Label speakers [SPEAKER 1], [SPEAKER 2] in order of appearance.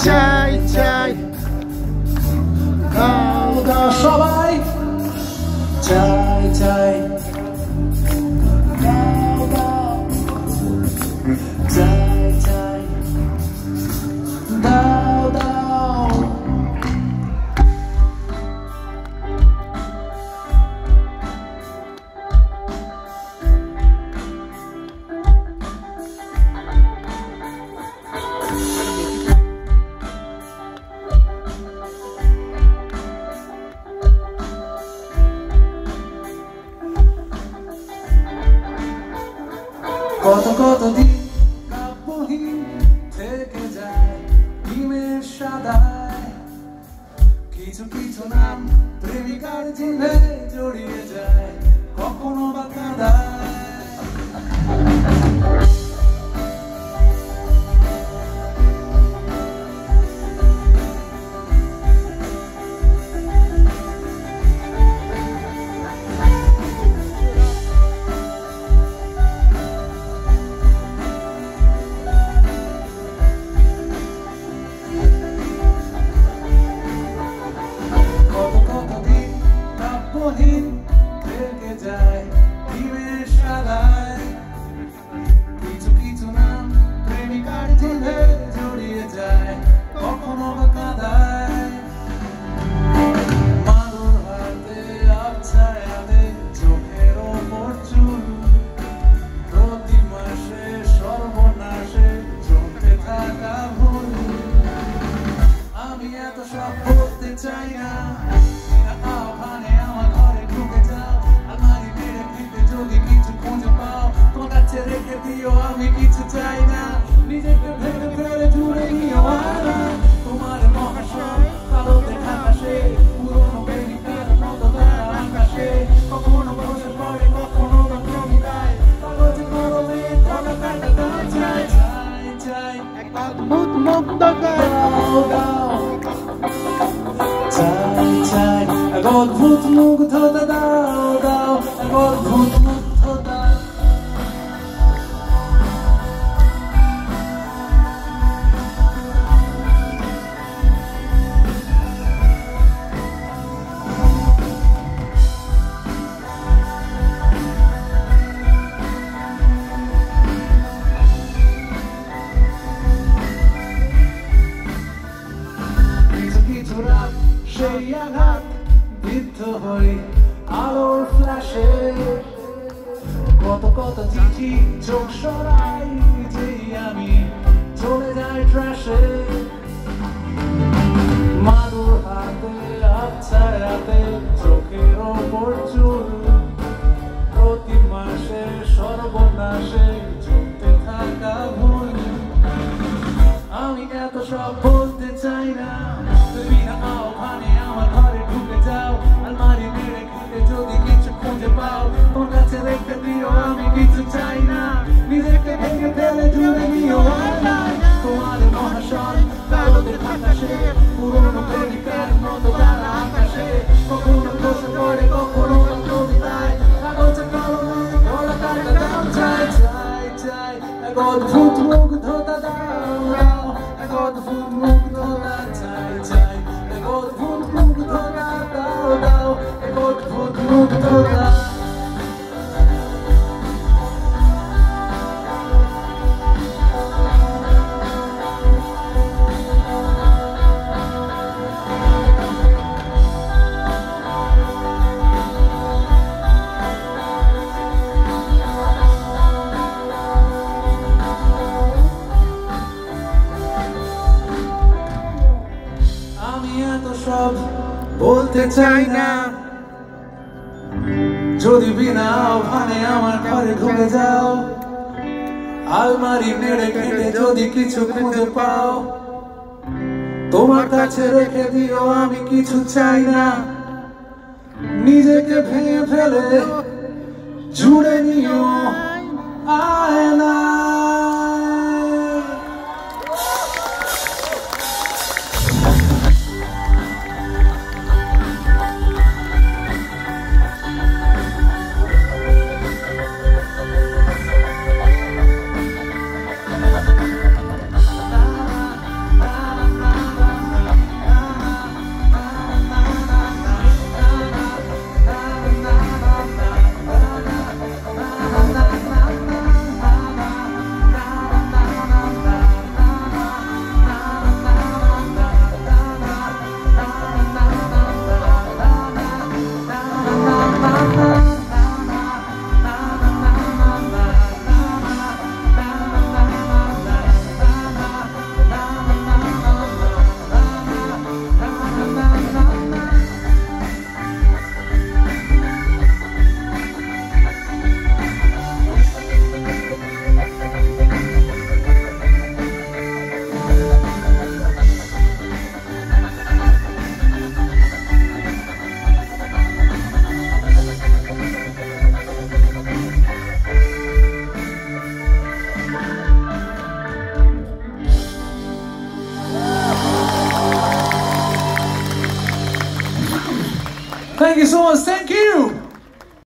[SPEAKER 1] চাই চাই দাও দাও সবাই চাই চাই দাও দাও চাই চাই দাও দাও কত কত দিন কাব্যহীন থেকে যায় ডিমের সাদায় কিছু কিছু নাম প্রেমিকার চিহ্নে জড়িয়ে যায় কখনো বা কাঁদায় থেকে যায় ডিমের সাদায় কিছু কিছু নাম প্রেমিকার চিহ্নে জড়িয়ে যায় কখনো বা কাঁদায় মাদুর হাতে আবছায়াতে চোখের ওপর চুল প্রতি মাসে সর্বনাশে চলতে থাকা ভুল আমি এত সব বলতে চাই না আহ্বানে আমার ঘরে ঢুকে যাও আলমারি মেরে ফিরতে যদি কিছু খুঁজে পাও তোমার কাছে রেখে দিও আমি কিছু চাই না নিজেকে ভেঙে ফেলে জুড়ে নিও তোমার মহাশয় কালোতে আকাশে পুরোনো প্রেমিকার মতো তারা আকাশে কখনো বসে পড়ে কখনো বা কবিতায় কাগজে কলমে ধরা কাটা দাও চাই চাই চাই এক অদ্ভুত মুগ্ধ দাও দাও চাই চাই এক অদ্ভুত মুগ্ধতা দাও দাও এক অদ্ভুত মুগ্ধতা সেই আঘাত বিদ্ধ হই আলোর ফ্ল্যাশে কত কত চিঠি চোখ সরাই যেই আমি চলে যাই ট্র্যাশে মাদুর হাতে আবছায়াতে চোখের ওপর চুল প্রতি মাসে সর্বনাশে চলতে থাকা ভুল আমি এত সব বলতে চাই না তুমি না আহ্বানে আমার ঘরে ঢুকে যাও আলমারি মেরে খেতে যদি কিছু খুঁজে পাও তোমার কাছে রেখে দিও আমি কিছু চাই না নিজেকে ভেঙে ফেলে জুড়ে নিও তোমার মহাশয় কালোতে আকাশে পুরোনো প্রেমিকার মতো তারা আকাশে কখনো বসে পড়ে কখনো কবিতায় কাগজে কলমে ধরা কাটা দাও চাই চাই চাই এক অদ্ভুত মুগ্ধতা দাও দাও এক অদ্ভুত মুগ্ধতা চাই চাই এক অদ্ভুত মুগ্ধতা দাও দাও এক অদ্ভুত মুগ্ধতা বলতে চাই না যদি বিনা আহ্বানে আমার ঘরে ঢুকে যাও, আলমারি নেড়ে ঘেটে যদি কিছু খুঁজে পাও, তোমার কাছে রেখে দিও, আমি কিছু চাই না। নিজেকে ভেঙে ফেলে জুড়ে নিও আয়না। Thank you so much. Thank you.